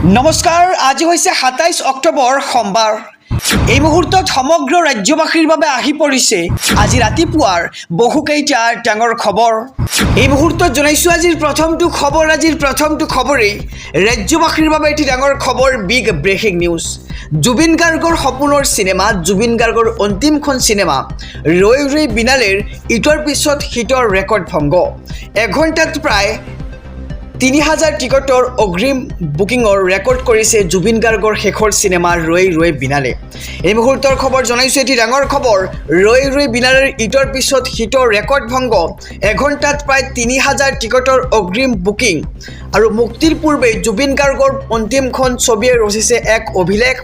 নমস্কাৰ, আজি হৈছে ২৭ অক্টোবৰ সোমবাৰ। এই মুহূৰ্তত সমগ্ৰ ৰাজ্যবাসীৰ বাবে আহি পৰিছে আজি ৰাতিপুৱাৰ বহুকেইটা ডাঙৰ খবৰ। এই মুহূৰ্তত জনাইছোঁ আজিৰ প্ৰথমটো খবৰেই ৰাজ্যবাসীৰ বাবে এটি ডাঙৰ খবৰ, বিগ ব্ৰেকিং নিউজ। জুবিন গাৰ্গৰ সপোনৰ চিনেমা, জুবিন গাৰ্গৰ অন্তিমখন চিনেমা ৰৈ ৰৈ বিনালেৰ ইটোৰ পিছত সিটোৰ ৰেকৰ্ড ভংগ। এঘণ্টাত প্ৰায় ৩,০০০ টিকটৰ অগ্ৰিম বুকিঙৰ ৰেকৰ্ড কৰিছে জুবিন গাৰ্গৰ শেষৰ চিনেমা ৰৈ ৰৈ বিনালে। এই মুহূৰ্তৰ খবৰ জনাইছোঁ, এটি ডাঙৰ খবৰ, ৰৈ ৰৈ বিনালেৰ ইটোৰ পিছত সিটোৰ ৰেকৰ্ড ভংগ। এঘণ্টাত প্ৰায় ৩,০০০ টিকটৰ অগ্ৰিম বুকিং আৰু মুক্তিৰ পূৰ্বে জুবিন গাৰ্গৰ অন্তিমখন ছবিয়ে ৰচিছে এক অভিলেখ।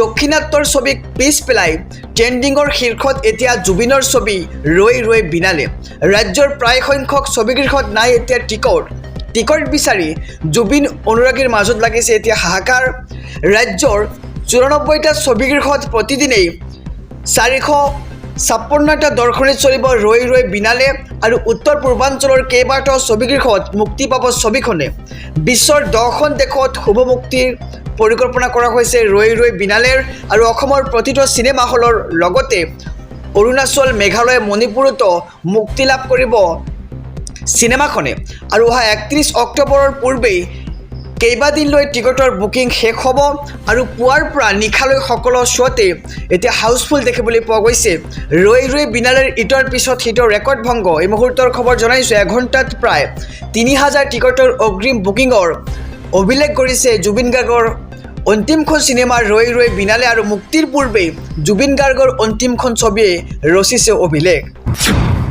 দক্ষিণাত্যৰ ছবিক পিছ পেলাই ট্ৰেণ্ডিঙৰ শীৰ্ষত এতিয়া জুবিনৰ ছবি ৰৈ ৰৈ বিনালে। ৰাজ্যৰ প্ৰায় সংখ্যক ছবিগৃহত নাই এতিয়া টিকট বিচাৰি জুবিন অনুৰাগীৰ মাজত লাগিছে এতিয়া হাহাকাৰ। ৰাজ্যৰ ৯৪টা ছবিগৃহত প্ৰতিদিনেই ৪৫৬টা দৰ্শনীত চলিব ৰৈ ৰৈ বিনালে আৰু উত্তৰ পূৰ্বাঞ্চলৰ কেইবাটাও ছবিগৃহত মুক্তি পাব ছবিখনে। বিশ্বৰ ১০খন দেশত শুভ মুক্তিৰ পৰিকল্পনা কৰা হৈছে ৰৈ ৰৈ বিনালেৰ আৰু অসমৰ প্ৰতিটো চিনেমা হলৰ লগতে অৰুণাচল, মেঘালয়, মণিপুৰতো মুক্তি লাভ কৰিব চিনেমাখনে। আৰু অহা ৩১ অক্টোবৰৰ পূৰ্বেই কেইবাদিনলৈ টিকটৰ বুকিং শেষ হ'ব আৰু পুৱাৰ পৰা নিশালৈ সকলো শ্ব'তে এতিয়া হাউচফুল দেখিবলৈ পোৱা গৈছে। ৰৈ ৰৈ বিনালেৰ ইটোৰ পিছত সিটোৰ ৰেকৰ্ড ভংগ। এই মুহূৰ্তৰ খবৰ জনাইছোঁ, এঘণ্টাত প্ৰায় ৩,০০০ টিকটৰ অগ্ৰিম বুকিঙৰ অভিলেখ গঢ়িছে জুবিন গাৰ্গৰ অন্তিমখন চিনেমা ৰৈ ৰৈ বিনালে আৰু মুক্তিৰ পূৰ্বেই জুবিন গাৰ্গৰ অন্তিমখন ছবিয়ে ৰচিছে অভিলেখ।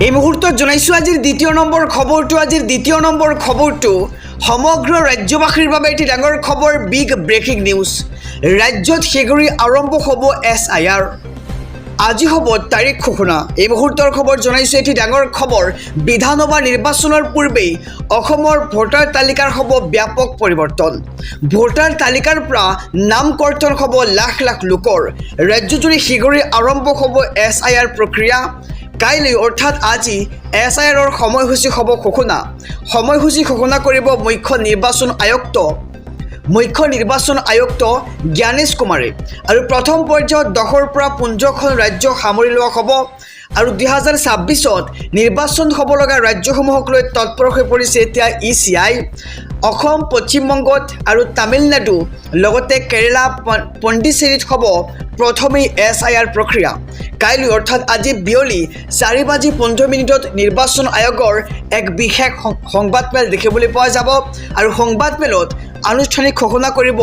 এই মুহূৰ্তত জনাইছোঁ আজিৰ দ্বিতীয় নম্বৰ খবৰটো সমগ্ৰ ৰাজ্যবাসীৰ বাবে এটি ডাঙৰ খবৰ, বিগ ব্ৰেকিং নিউজ। ৰাজ্যত শীঘ্ৰেই আৰম্ভ হ'ব SIR। আজি হ'ব তাৰিখ ঘোষণা। এই মুহূৰ্তৰ খবৰ জনাইছোঁ, এটি ডাঙৰ খবৰ, বিধানসভা নিৰ্বাচনৰ পূৰ্বেই অসমৰ ভোটাৰ তালিকাৰ হ'ব ব্যাপক পৰিৱৰ্তন। ভোটাৰ তালিকাৰ পৰা নাম কৰ্তন হ'ব লাখ লাখ লোকৰ। ৰাজ্যজুৰি শীঘ্ৰেই আৰম্ভ হ'ব SIR প্ৰক্ৰিয়া। কাইলৈ অৰ্থাৎ আজি SIRৰ সময়সূচী হ'ব ঘোষণা। সময়সূচী ঘোষণা কৰিব মুখ্য নিৰ্বাচন আয়ুক্ত জ্ঞানেশ কুমাৰে। আৰু প্ৰথম পৰ্যায়ত ১০ৰ পৰা ১৫খন ৰাজ্য সামৰি লোৱা হ'ব। আৰু ২০২৬ত নিৰ্বাচন হ'ব লগা ৰাজ্যসমূহক লৈ তৎপৰ হৈ পৰিছে এতিয়া ECI। অসম, পশ্চিমবংগত আৰু তামিলনাডু লগতে কেৰালা, পণ্ডিচেৰীত হ'ব প্ৰথমেই SIR প্ৰক্ৰিয়া। কাইলৈ অৰ্থাৎ আজি বিয়লি ৪:১৫ নিৰ্বাচন আয়োগৰ এক বিশেষ সংবাদমেল দেখিবলৈ পোৱা যাব আৰু সংবাদমেলত আনুষ্ঠানিক ঘোষণা কৰিব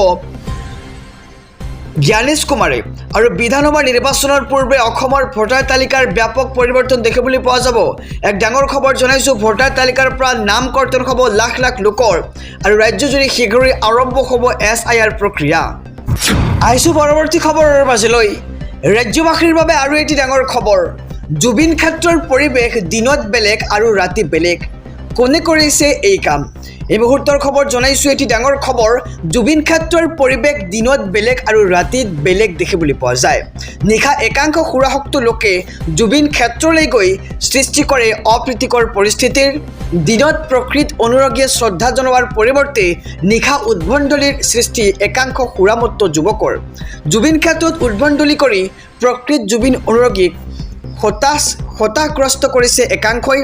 জ্ঞানেশ কুমাৰে। আৰু বিধানসভা নিৰ্বাচনৰ পূৰ্বে অসমৰ ভোটাৰ তালিকাৰ ব্যাপক পৰিৱৰ্তন দেখিবলৈ পোৱা যাব। এক ডাঙৰ খবৰ জনাইছোঁ, ভোটাৰ তালিকাৰ পৰা নাম কৰ্তন হ'ব লাখ লাখ লোকৰ আৰু ৰাজ্যজুৰি শীঘ্ৰেই আৰম্ভ হ'ব SIR প্ৰক্ৰিয়া। আহিছোঁ পৰৱৰ্তী খবৰৰ মাজলৈ। ৰাজ্যবাসীৰ বাবে আৰু এটি ডাঙৰ খবৰ, জুবিন ক্ষেত্ৰৰ পৰিৱেশ দিনত বেলেগ আৰু ৰাতি বেলেগ। কোনে কৰিছে এই কাম? এই মুহূৰ্তৰ খবৰ জনাইছোঁ, এটি ডাঙৰ খবৰ, জুবিন ক্ষেত্ৰৰ পৰিৱেশ দিনত বেলেগ আৰু ৰাতিত বেলেগ দেখিবলৈ পোৱা যায়। নিশা একাংশ সুৰাসক্ত লোকে জুবিন ক্ষেত্ৰলৈ গৈ সৃষ্টি কৰে অপ্ৰীতিকৰ পৰিস্থিতিৰ। দিনত প্ৰকৃত অনুৰাগীয়ে শ্ৰদ্ধা জনোৱাৰ পৰিৱৰ্তে নিশা উদ্ভণ্ডলীৰ সৃষ্টি একাংশ সুৰামত্ত যুৱকৰ। জুবিন ক্ষেত্ৰত উদ্ভণ্ডলী কৰি প্ৰকৃত জুবিন অনুৰাগীক হতাশগ্ৰস্ত কৰিছে একাংশই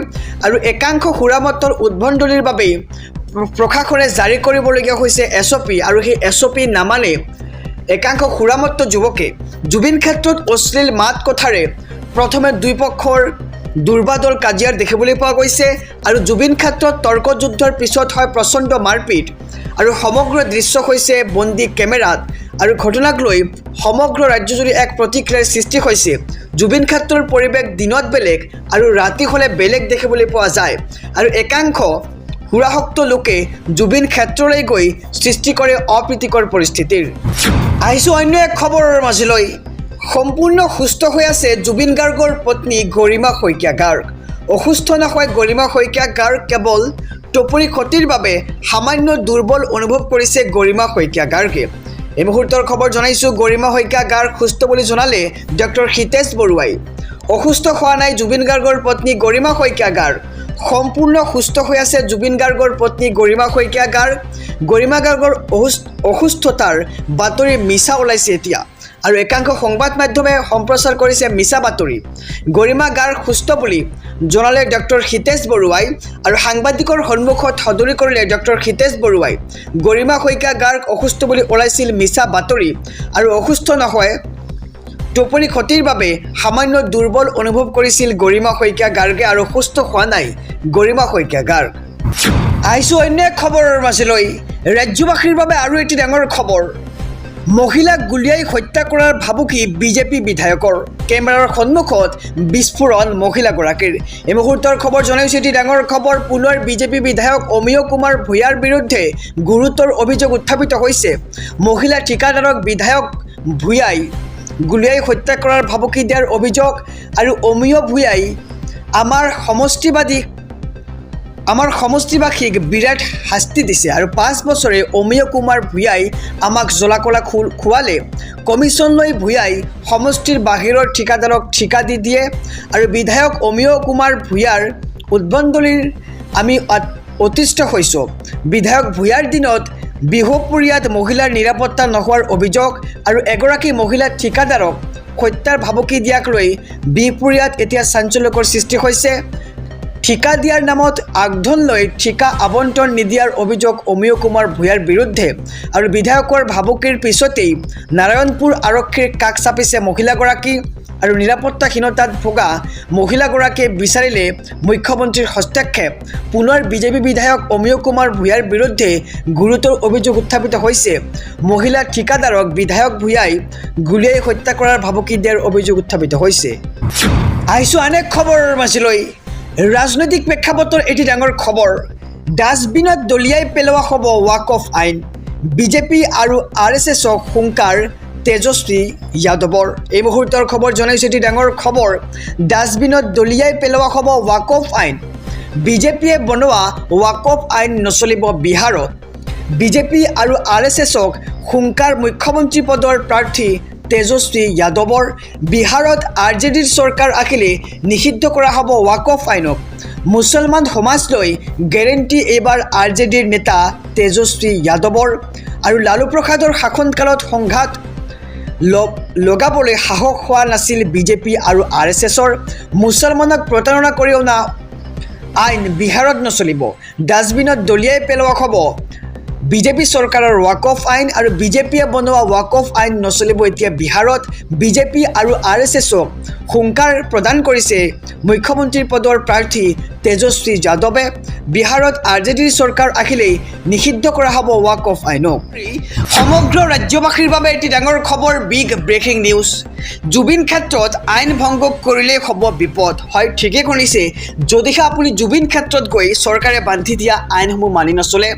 আৰু একাংশ সুৰামত্তৰ উদ্ভণ্ডলীৰ বাবেই প্ৰশাসনে জাৰি কৰিবলগীয়া হৈছে SOP আৰু সেই SOP নামানে একাংশ সুৰামত্ত যুৱকে জুবিন ক্ষেত্ৰত অশ্লীল মাত কথাৰে প্ৰথমে দুই পক্ষৰ দুৰ্বাদল কাজিয়াৰ দেখিবলৈ পোৱা গৈছে আৰু জুবিন ক্ষেত্ৰত তৰ্কযুদ্ধৰ পিছত হয় প্ৰচণ্ড মাৰপিট আৰু সমগ্ৰ দৃশ্য হৈছে বন্দী কেমেৰাত। আৰু ঘটনাক লৈ সমগ্ৰ ৰাজ্যজুৰি এক প্ৰতিক্ৰিয়াৰ সৃষ্টি হৈছে। জুবিন ক্ষেত্ৰৰ পৰিৱেশ দিনত বেলেগ আৰু ৰাতি হ'লে বেলেগ দেখিবলৈ পোৱা যায় আৰু একাংশ সুৰাসক্ত লোকে জুবিন ক্ষেত্ৰলৈ গৈ সৃষ্টি কৰে অপ্ৰীতিকৰ পৰিস্থিতিৰ। আহিছোঁ অন্য এক খবৰৰ মাজলৈ। সম্পূৰ্ণ সুস্থ হৈ আছে জুবিন গাৰ্গৰ পত্নী গৰিমা শইকীয়া গাৰ্গ। অসুস্থ নহয় গৰিমা শইকীয়া গাৰ্গ, কেৱল টোপনি ক্ষতিৰ বাবে সামান্য দুৰ্বল অনুভৱ কৰিছে গৰিমা শইকীয়া গাৰ্গে। এই মুহূৰ্তৰ খবৰ জনাইছোঁ, গৰিমা শইকীয়া গাৰ্গ সুস্থ বুলি জনালে ডক্টৰ হিতেশ বৰুৱাই। অসুস্থ হোৱা নাই জুবিন গাৰ্গৰ পত্নী গৰিমা শইকীয়া গাৰ্গ। সম্পূৰ্ণ সুস্থ হৈ আছে জুবিন গাৰ্গৰ পত্নী গৰিমা শইকীয়া গাৰ্গ। গৰিমা গাৰ্গৰ অসুস্থতাৰ বাতৰি মিছা ওলাইছে এতিয়া, আৰু একাংশ সংবাদ মাধ্যমে সম্প্ৰচাৰ কৰিছে মিছা বাতৰি। গৰিমা গাৰ্গ সুস্থ বুলি জনালে ডক্টৰ হিতেশ বৰুৱাই, আৰু সাংবাদিকৰ সন্মুখত সদৰি কৰিলে ডক্টৰ হিতেশ বৰুৱাই। গৰিমা শইকীয়া গাৰ্গ অসুস্থ বুলি ওলাইছিল মিছা বাতৰি, আৰু অসুস্থ নহয়, টোপনি ক্ষতিৰ বাবে সামান্য দুৰ্বল অনুভৱ কৰিছিল গৰিমা শইকীয়া গাৰ্গে, আৰু সুস্থ হোৱা নাই গৰিমা শইকীয়া গাৰ্গ। আহিছোঁ অন্য এক খবৰৰ মাজলৈ। ৰাজ্যবাসীৰ বাবে আৰু এটি ডাঙৰ খবৰ। মহিলাক গুলীয়াই হত্যা কৰাৰ ভাবুকি বিজেপি বিধায়কৰ। কেমেৰাৰ সন্মুখত বিস্ফোৰণ মহিলাগৰাকীৰ। এই মুহূৰ্তৰ খবৰ জনাইছোঁ এটি ডাঙৰ খবৰ। পুনৰ বিজেপি বিধায়ক অমিয় কুমাৰ ভূঞাৰ বিৰুদ্ধে গুৰুতৰ অভিযোগ উত্থাপিত হৈছে। মহিলা ঠিকাদাৰক বিধায়ক ভূঞাই গুলীয়াই হত্যা কৰাৰ ভাবুকি দিয়াৰ অভিযোগ, আৰু অমিয় ভূঞাই আমাৰ সমষ্টিবাসীক বিৰাট শাস্তি দিছে, আৰু 5 বছৰে অমিয় কুমাৰ ভূঞাই আমাক জ্বলা-কলা খোৱালে। কমিশ্যন লৈ ভূঞাই সমষ্টিৰ বাহিৰৰ ঠিকাদাৰক ঠিকা দি দিয়ে, আৰু বিধায়ক অমিয় কুমাৰ ভূঞাৰ উদ্ভণ্ডলীৰ আমি অতিষ্ঠ হৈছোঁ। বিধায়ক ভূঞাৰ দিনত বিহুপুৰীয়াত মহিলাৰ নিৰাপত্তা নোহোৱাৰ অভিযোগ, আৰু এগৰাকী মহিলা ঠিকাদাৰক হত্যাৰ ভাবুকি দিয়াক লৈ বিহুপুৰীয়াত এতিয়া চাঞ্চল্যকৰ সৃষ্টি হৈছে। ঠিকা দিয়াৰ নামত আগধন লৈ ঠিকা আবণ্টন নিদিয়াৰ অভিযোগ অমিয় কুমাৰ ভূঞাৰ বিৰুদ্ধে, আৰু বিধায়কৰ ভাবুকিৰ পিছতেই নাৰায়ণপুৰ আৰক্ষীৰ কাষ চাপিছে মহিলাগৰাকী, আৰু নিৰাপত্তাহীনতাত ভোগা মহিলাগৰাকীয়ে বিচাৰিলে মুখ্যমন্ত্ৰীৰ হস্তক্ষেপ। পুনৰ বিজেপি বিধায়ক অমিয় কুমাৰ ভূঞাৰ বিৰুদ্ধে গুৰুতৰ অভিযোগ উত্থাপিত হৈছে। মহিলা ঠিকাদাৰক বিধায়ক ভূঞাই গুলীয়াই হত্যা কৰাৰ ভাবুকি দিয়াৰ অভিযোগ উত্থাপিত হৈছে। আহিছোঁ আন এক খবৰৰ মাজলৈ। ৰাজনৈতিক প্ৰেক্ষাপটৰ এটি ডাঙৰ খবৰ। ডাষ্টবিনত দলিয়াই পেলোৱা হ'ব ৱাক অফ আইন। বিজেপি আৰু RSSক হুংকাৰ তেজস্বী যাদৱৰ। এই মুহূৰ্তৰ খবৰ জনাইছোঁ এটি ডাঙৰ খবৰ। ডাষ্টবিনত দলিয়াই পেলোৱা হ'ব ৱাক অফ আইন। বিজেপিয়ে বনোৱা ৱাক অফ আইন নচলিব বিহাৰত। বিজেপি আৰু RSSক হুংকাৰ মুখ্যমন্ত্ৰী পদৰ প্ৰাৰ্থী তেজস্বী যাদৱৰ। বিহাৰত RJDৰ চৰকাৰ আহিলে নিষিদ্ধ কৰা হ'ব ৱাক অফ আইনক। মুছলমান সমাজ লৈ গেৰেণ্টি এইবাৰ RJDৰ নেতা তেজস্বী যাদৱৰ। আৰু লালু প্ৰসাদৰ শাসনকালত সংঘাত লগাবলৈ সাহস হোৱা নাছিল বিজেপি আৰু RSSৰ। মুছলমানক প্ৰতাৰণা কৰি অনা আইন বিহাৰত নচলিব। ডাষ্টবিনত দলিয়াই পেলোৱা হ'ব বিজেপি চৰকাৰৰ ৱাক অফ আইন, আৰু বিজেপিয়ে বনোৱা ৱাক অফ আইন নচলিব এতিয়া বিহাৰত। বিজেপি আৰু RSSক হুংকাৰ প্ৰদান কৰিছে মুখ্যমন্ত্ৰীৰ পদৰ প্ৰাৰ্থী তেজস্বী যাদৱে। বিহাৰত RJDৰ চৰকাৰ আহিলেই নিষিদ্ধ কৰা হ'ব ৱাক অফ আইনক। সমগ্ৰ ৰাজ্যবাসীৰ বাবে এটি ডাঙৰ খবৰ, বিগ ব্ৰেকিং নিউজ। জুবিন ক্ষেত্ৰত আইন ভংগ কৰিলেই হ'ব বিপদ। হয়, ঠিকেই শুনিছে। যদিহে আপুনি জুবিন ক্ষেত্ৰত গৈ চৰকাৰে বান্ধি দিয়া আইনসমূহ মানি নচলে,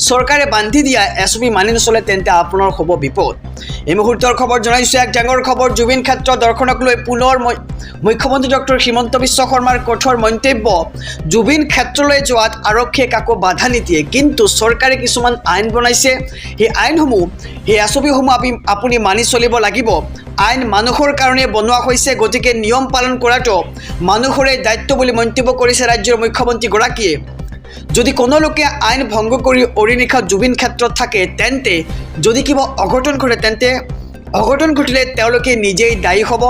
চৰকাৰে বান্ধি দিয়া SOP মানি নচলে, তেন্তে আপোনাৰ হ'ব বিপদ। এই মুহূৰ্তৰ খবৰ জনাইছোঁ এক ডাঙৰ খবৰ। জুবিন ক্ষেত্ৰ দৰ্শনক লৈ পুনৰ মুখ্যমন্ত্ৰী ডক্টৰ হিমন্ত বিশ্ব শৰ্মাৰ কঠোৰ মন্তব্য। জুবিন ক্ষেত্ৰলৈ যোৱাত আৰক্ষীয়ে কাকো বাধা নিদিয়ে, কিন্তু চৰকাৰে কিছুমান আইন বনাইছে। সেই আইনসমূহ, সেই SOPসমূহ আপুনি মানি চলিব লাগিব। আইন মানুহৰ কাৰণে বনোৱা হৈছে, গতিকে নিয়ম পালন কৰাটো মানুহৰে দায়িত্ব বুলি মন্তব্য কৰিছে ৰাজ্যৰ মুখ্যমন্ত্ৰীগৰাকীয়ে। যদি কোনো লোকে আইন ভংগ কৰি অৰিনিশা জুবিন ক্ষেত্ৰত থাকে, তেন্তে যদি কিবা অঘটন ঘটে, তেন্তে অঘটন ঘটিলে তেওঁলোকে নিজেই দায়ী হ'ব।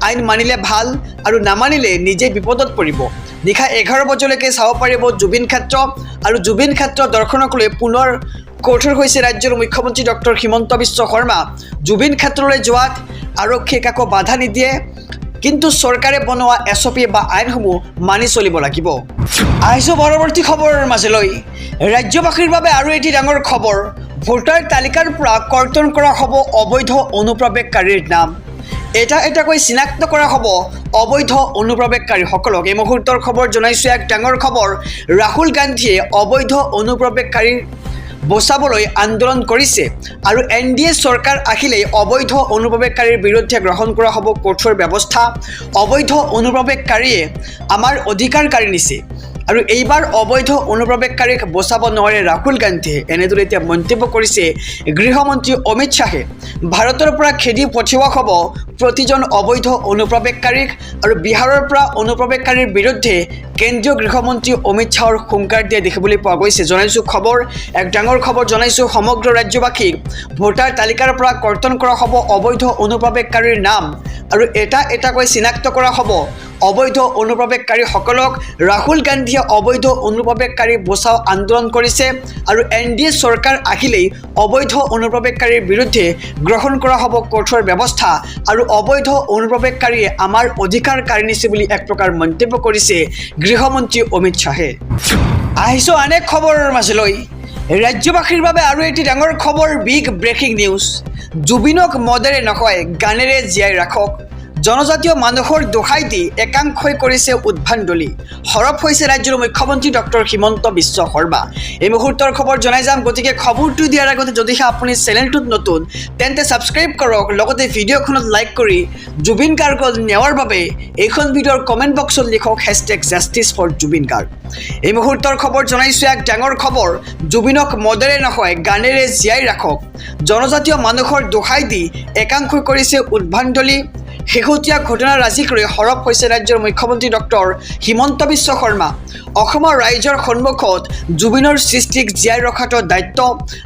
আইন মানিলে ভাল, আৰু নামানিলে নিজেই বিপদত পৰিব। নিশা 11 বজালৈকে চাব পাৰিব জুবিন ক্ষেত্ৰ, আৰু জুবিন ক্ষেত্ৰ দৰ্শনক লৈ পুনৰ কঠোৰ হৈছে ৰাজ্যৰ মুখ্যমন্ত্ৰী ডক্টৰ হিমন্ত বিশ্ব শৰ্মা। জুবিন ক্ষেত্ৰলৈ যোৱাত আৰক্ষীয়ে কাকো বাধা নিদিয়ে, কিন্তু চৰকাৰে বনোৱা SOP বা আইনসমূহ মানি চলিব লাগিব। আহিছোঁ পৰৱৰ্তী খবৰৰ মাজলৈ। ৰাজ্যবাসীৰ বাবে আৰু এটি ডাঙৰ খবৰ। ভোটাৰ তালিকাৰ পৰা কৰ্তন কৰা হ'ব অবৈধ অনুপ্ৰৱেশকাৰীৰ নাম। এটাকৈ চিনাক্ত কৰা হ'ব অবৈধ অনুপ্ৰৱেশকাৰীসকলক। এই মুহূৰ্তৰ খবৰ জনাইছোঁ এক ডাঙৰ খবৰ। ৰাহুল গান্ধীয়ে অবৈধ অনুপ্ৰৱেশকাৰীৰ বচাবলৈ আন্দোলন কৰিছে, আৰু NDA চৰকাৰ আহিলেই অবৈধ অনুপ্ৰৱেশকাৰীৰ বিৰুদ্ধে গ্ৰহণ কৰা হ'ব কঠোৰ ব্যৱস্থা। অবৈধ অনুপ্ৰৱেশকাৰীয়ে আমাৰ অধিকাৰ কাঢ়ি নিছে, আৰু এইবাৰ অবৈধ অনুপ্ৰৱেশকাৰীক বচাব নোৱাৰে ৰাহুল গান্ধীয়ে এনেদৰে এতিয়া মন্তব্য কৰিছে গৃহমন্ত্ৰী অমিত শ্বাহে। ভাৰতৰ পৰা খেদি পঠিওৱা হ'ব প্ৰতিজন অবৈধ অনুপ্ৰৱেশকাৰীক আৰু বিহাৰৰ পৰা অনুপ্ৰৱেশকাৰীৰ বিৰুদ্ধে কেন্দ্ৰীয় গৃহমন্ত্ৰী অমিত শ্বাহৰ হুংকাৰ দিয়া দেখিবলৈ পোৱা গৈছে। জনাইছোঁ খবৰ, এক ডাঙৰ খবৰ জনাইছোঁ সমগ্ৰ ৰাজ্যবাসীক ভোটাৰ তালিকাৰ পৰা কৰ্তন কৰা হ'ব অবৈধ অনুপ্ৰৱেশকাৰীৰ নাম আৰু এটা এটাকৈ চিনাক্ত কৰা হ'ব অবৈধ অনুপ্ৰৱেশকাৰীসকলক। ৰাহুল গান্ধীয়ে অবৈধ অনুপ্ৰৱেশকাৰী বচাও আন্দোলন কৰিছে আৰু NDA চৰকাৰ আহিলেই অবৈধ অনুপ্ৰৱেশকাৰীৰ বিৰুদ্ধে গ্ৰহণ কৰা হ'ব কঠোৰ ব্যৱস্থা আৰু অবৈধ অনুপ্ৰৱেশকাৰীয়ে আমাৰ অধিকাৰ কাঢ়ি নিছে বুলি এক প্ৰকাৰ মন্তব্য কৰিছে গৃহমন্ত্ৰী অমিত শ্বাহে। আহিছোঁ আন এক খবৰৰ মাজলৈ। ৰাজ্যবাসীৰ বাবে আৰু এটি ডাঙৰ খবৰ, বিগ ব্ৰেকিং নিউজ। জুবিনক মদেৰে নকয় গানেৰে জীয়াই ৰাখক। জনজাতীয় মানুহৰ দোহাই দি একাংশই কৰিছে উদ্ভণ্ডালি। সৰব হৈছে ৰাজ্যৰ মুখ্যমন্ত্ৰী ডক্টৰ হিমন্ত বিশ্ব শৰ্মা। এই মুহূৰ্তৰ খবৰ জনাই যাম, গতিকে খবৰটো দিয়াৰ আগতে যদিহে আপুনি চেনেলটোত নতুন তেন্তে ছাবস্ক্ৰাইব কৰক, লগতে ভিডিঅ'খনত লাইক কৰি জুবিন গাৰ্গক নেওয়াৰ বাবে এইখন ভিডিঅ'ৰ কমেণ্ট বক্সত লিখক #Justice4Jubin Garg। এই মুহূৰ্তৰ খবৰ জনাইছোঁ এক ডাঙৰ খবৰ, জুবিনক মদেৰে নহয় গানেৰে জীয়াই ৰাখক। জনজাতীয় মানুহৰ দোহাই দি একাংশই কৰিছে উদ্ভণ্ডালি। শেহতীয়া ঘটনাৰাজিক লৈ সৰব হৈছে ৰাজ্যৰ মুখ্যমন্ত্ৰী ডক্টৰ হিমন্ত বিশ্ব শৰ্মা। অসমৰ ৰাইজৰ সন্মুখত জুবিনৰ সৃষ্টিক জীয়াই ৰখাটো দায়িত্ব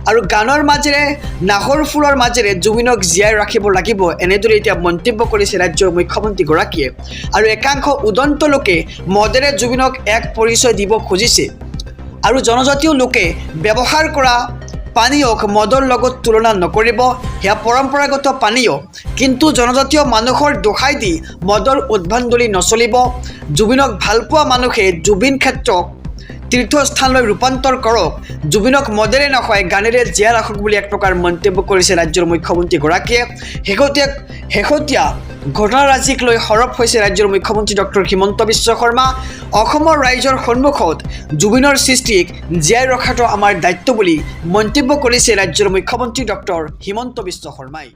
আৰু গানৰ মাজেৰে নাহৰ ফুলৰ মাজেৰে জুবিনক জীয়াই ৰাখিব লাগিব এনেদৰে এতিয়া মন্তব্য কৰিছে ৰাজ্যৰ মুখ্যমন্ত্ৰীগৰাকীয়ে। আৰু একাংশ উদন্ত লোকে মদেৰে জুবিনক এক পৰিচয় দিব খুজিছে আৰু জনজাতীয় লোকে ব্যৱহাৰ কৰা পানীয়ক মদৰ লগত তুলনা নকৰিব, সেয়া পৰম্পৰাগত পানীয়, কিন্তু জনজাতীয় মানুহৰ দোহাই দি মদৰ উদ্ভণ্ডালি নচলিব। জুবিনক ভালপোৱা মানুহে জুবিন ক্ষেত্ৰক তীৰ্থস্থানলৈ ৰূপান্তৰ কৰক, জুবিনক মদেৰে নহয় গানেৰে জীয়াই ৰাখক বুলি এক প্ৰকাৰ মন্তব্য কৰিছে ৰাজ্যৰ মুখ্যমন্ত্ৰীগৰাকীয়ে। শেহতীয়া ঘটনাৰাজিক লৈ সৰব হৈছে ৰাজ্যৰ মুখ্যমন্ত্ৰী ডক্টৰ হিমন্ত বিশ্ব শৰ্মা। অসমৰ ৰাইজৰ সন্মুখত জুবিনৰ সৃষ্টিক জীয়াই ৰখাটো আমাৰ দায়িত্ব বুলি মন্তব্য কৰিছে ৰাজ্যৰ মুখ্যমন্ত্ৰী ডক্টৰ হিমন্ত বিশ্ব শৰ্মাই।